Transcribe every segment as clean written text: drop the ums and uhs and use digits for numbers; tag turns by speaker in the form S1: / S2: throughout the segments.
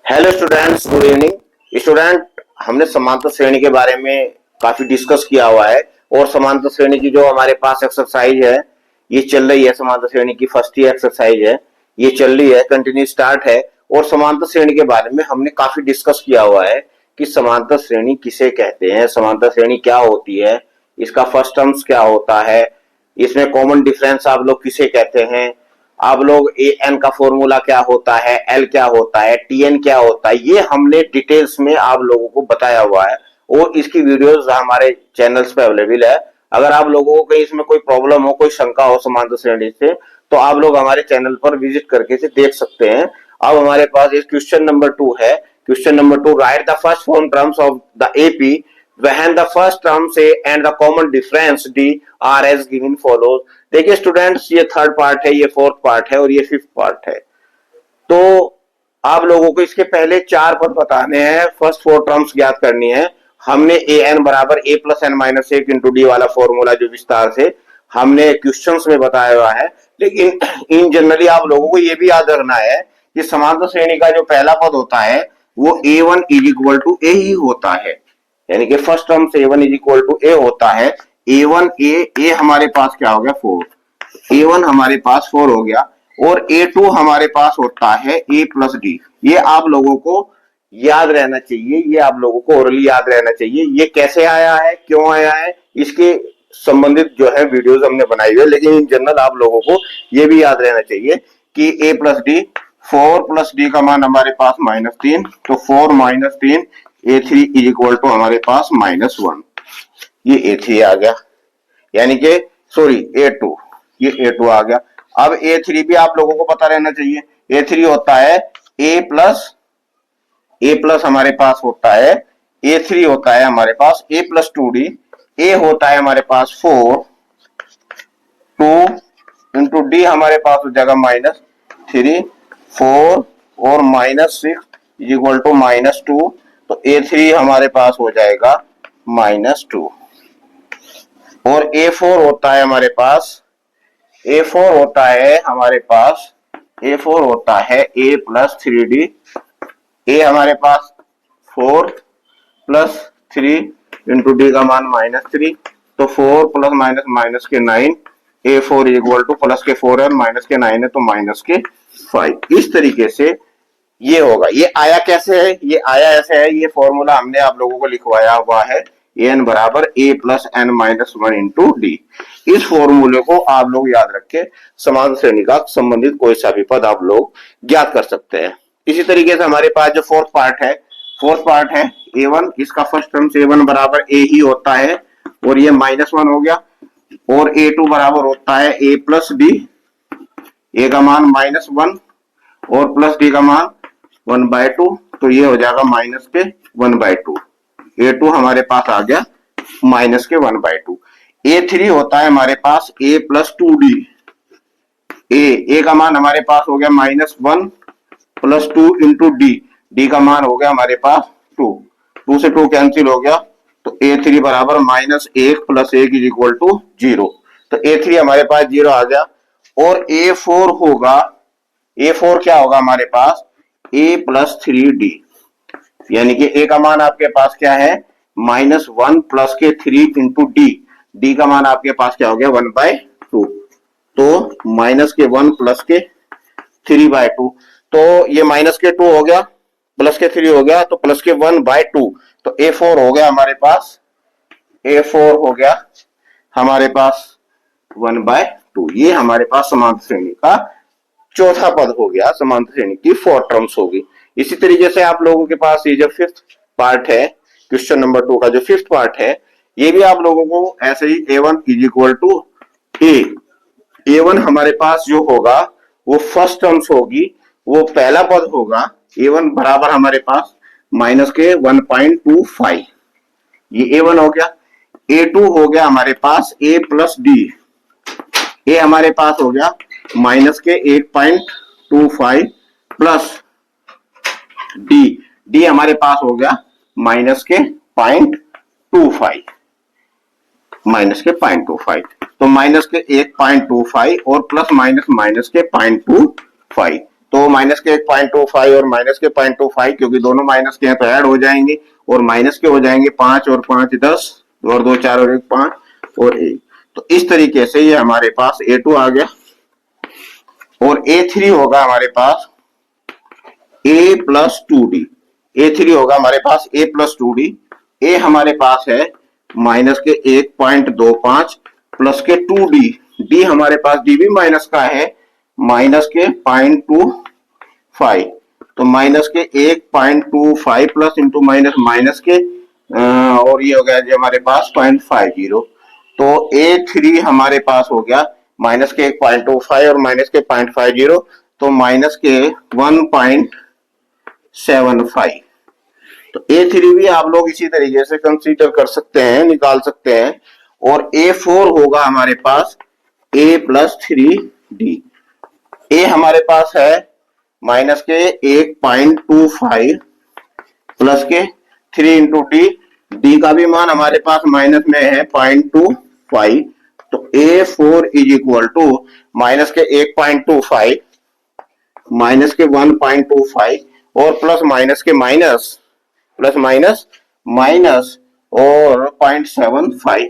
S1: Hello students, good evening student. हमने समांतर श्रेणी के बारे में काफी डिस्कस किया हुआ है और समांतर श्रेणी की जो हमारे पास एक्सरसाइज है ये चल रही है। समांतर श्रेणी की फर्स्ट ही एक्सरसाइज है, ये चल रही है, कंटिन्यू स्टार्ट है। और समांतर श्रेणी के बारे में हमने काफी डिस्कस किया हुआ है कि समांतर श्रेणी किसे कहते हैं, समांतर श्रेणी क्या होती है, इसका फर्स्ट टर्म्स क्या होता है, इसमें कॉमन डिफरेंस आप लोग किसे कहते हैं, आप लोग ए एन का फॉर्मूला क्या होता है, एल क्या होता है, टी एन क्या होता है, ये हमने डिटेल्स में आप लोगों को बताया हुआ है और इसकी वीडियोस हमारे चैनल्स पे अवेलेबल है। अगर आप लोगों को कहीं इसमें कोई प्रॉब्लम हो, कोई शंका हो समांतर श्रेणी से, तो आप लोग हमारे चैनल पर विजिट करके इसे देख सकते हैं। अब हमारे पास एक क्वेश्चन नंबर 2 है। Question number 2, right the first four terms of the AP when the first terms A and the common difference D are as given follows। देखिए स्टूडेंट्स, ये थर्ड पार्ट है, ये फोर्थ पार्ट है और ये fifth part है। तो आप लोगों को इसके पहले चार पद बताने हैं, फर्स्ट फोर टर्म्स ज्ञात करनी है। हमने ए एन बराबर ए प्लस एन माइनस एक इंटू डी वाला फॉर्मूला जो विस्तार से हमने क्वेश्चंस में बताया हुआ है, लेकिन इन जनरली आप लोगों को ये भी याद रखना है कि समांतर श्रेणी का जो पहला पद होता है वो ए वन इज इक्वल टू ए ही होता है, यानी कि फर्स्ट टर्म से ए वन इज इक्वल टू ए होता है। ए वन ए हमारे पास क्या हो गया 4, ए वन हमारे पास 4 हो गया और ए टू हमारे पास होता है ए प्लस डी। ये आप लोगों को याद रहना चाहिए, ये आप लोगों को ओरली याद रहना चाहिए। ये कैसे आया है, क्यों आया है, इसके संबंधित जो है वीडियोस हमने बनाई हुई है, लेकिन इन जनरल आप लोगों को ये भी याद रहना चाहिए कि ए प्लस डी, 4 प्लस डी का मान हमारे पास -3, तो 4 - 3 A3 इज इक्वल टू हमारे पास -1। ये A3 आ गया, यानी कि सॉरी A2, ये A2 आ गया। अब A3 भी आप लोगों को पता रहना चाहिए। A3 होता है A प्लस हमारे पास होता है A3 होता है हमारे पास A प्लस 2D। A होता है हमारे पास 4, 2 इंटू डी हमारे पास हो जाएगा -3, 4 और -6 इज इक्वल टू -2, तो A3 हमारे पास हो जाएगा -2। और A4 होता है हमारे पास, A4 होता है हमारे पास, A4 होता है A प्लस 3D। A हमारे पास 4 प्लस 3 इंटू डी का मान -3, तो 4 प्लस माइनस माइनस के 9, A4 इक्वल टू प्लस के 4 है और माइनस के 9 है तो माइनस के 5। इस तरीके से ये होगा। ये आया कैसे है, ये आया ऐसे है, ये फॉर्मूला हमने आप लोगों को लिखवाया हुआ है, एन बराबर A plus N minus 1 into D. इस फॉर्मूले को आप लोग याद रखें, समांतर श्रेणी का संबंधित कोई सा भी पद आप लोग ज्ञात कर सकते हैं। इसी तरीके से हमारे पास जो फोर्थ पार्ट है ए वन, इसका फर्स्ट टर्म ए वन बराबर ए ही होता है और ये -1 हो गया। और ए टू बराबर होता है ए प्लस डी, ए का मान -1 और प्लस डी का मान 1/2, तो ये हो जाएगा माइनस के 1/2। A2 हमारे पास आ गया माइनस के 1/2। A3 होता है हमारे पास A प्लस 2D। ए का मान हमारे पास हो गया -1 प्लस 2 इंटू डी का मान हो गया हमारे पास 2 से 2 कैंसिल हो गया, तो A3 बराबर -1 प्लस 1 इज इक्वल टू 0, तो A3 हमारे पास 0 आ गया। और A4 होगा, A4 क्या होगा हमारे पास A प्लस 3D, यानी कि A का मान आपके पास क्या है -1 प्लस के 3 इंटू डी का मान आपके पास क्या हो गया 1/2, तो माइनस के 1 प्लस के 3/2, तो ये माइनस के 2 हो गया, प्लस के 3 हो गया, तो प्लस के 1/2, तो A4 हो गया हमारे पास, A4 हो गया हमारे पास 1/2। ये हमारे पास समांतर श्रेणी का चौथा पद हो गया, समांतर श्रेणी की 4 टर्म्स होगी। इसी तरीके से आप लोगों के पास ये जो फिफ्थ पार्ट है, क्वेश्चन नंबर 2 का जो फिफ्थ पार्ट है, ये भी आप लोगों को ऐसे ही A1 is equal to A1 हमारे पास जो होगा वो फर्स्ट टर्म्स होगी, वो पहला पद होगा। A1 बराबर हमारे पास माइनस के 1.25, ये A1 हो गया। A2 हो गया हमारे पास A प्लस डी, ए हमारे पास हो गया माइनस के 8.25 प्लस डी हमारे पास हो गया माइनस के 0.25, तो माइनस के 8.25 और प्लस माइनस माइनस के 0.25, तो माइनस के 1.25 और माइनस के 0.25, क्योंकि दोनों माइनस के हैं तो ऐड हो जाएंगे, और माइनस के हो जाएंगे 5 और 5 10, और 2 4 और 1 5 और 1। तो इस तरीके से ये हमारे पास A2 आ गया, और A3 होगा हमारे पास A प्लस 2D। A3 होगा हमारे पास A प्लस 2D। A हमारे पास है माइनस के 1.25 प्लस के 2D। D हमारे पास D भी माइनस का है, माइनस के 0.25, तो माइनस के 1.25 प्लस इंटू माइनस माइनस के और ये हो गया जी हमारे पास 0.50। तो A3 हमारे पास हो गया माइनस के 1.25 और माइनस के 0.50, तो माइनस के 1.75। तो A3 भी आप लोग इसी तरीके से कंसीडर कर सकते हैं, निकाल सकते हैं। और A4 होगा हमारे पास A प्लस 3D। A हमारे पास है माइनस के 1.25 प्लस के 3 इंटू डी। डी का भी मान हमारे पास माइनस में है 0.25, तो A4 is equal to minus के 1.25 माइनस के 1.25 और प्लस माइनस के माइनस, प्लस माइनस माइनस और 0.75।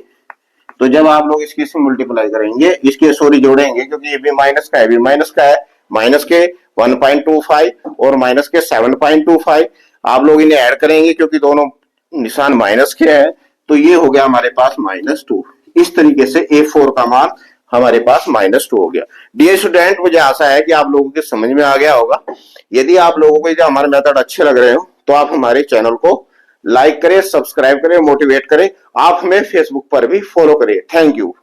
S1: तो जब आप लोग इसकी से मल्टीप्लाई करेंगे, इसके सॉरी जोड़ेंगे, क्योंकि ये भी माइनस का है, भी माइनस का है, माइनस के 1.25 और माइनस के 7.25, आप लोग इन्हें ऐड करेंगे क्योंकि दोनों निशान माइनस के हैं, तो ये हो गया हमारे पास -2। इस तरीके से A4 का मान हमारे पास -2 हो गया। डियर स्टूडेंट, मुझे आशा है कि आप लोगों के समझ में आ गया होगा। यदि आप लोगों को जो हमारे मेथड अच्छे लग रहे हो तो आप हमारे चैनल को लाइक करें, सब्सक्राइब करें, मोटिवेट करें। आप हमें फेसबुक पर भी फॉलो करें। Thank you.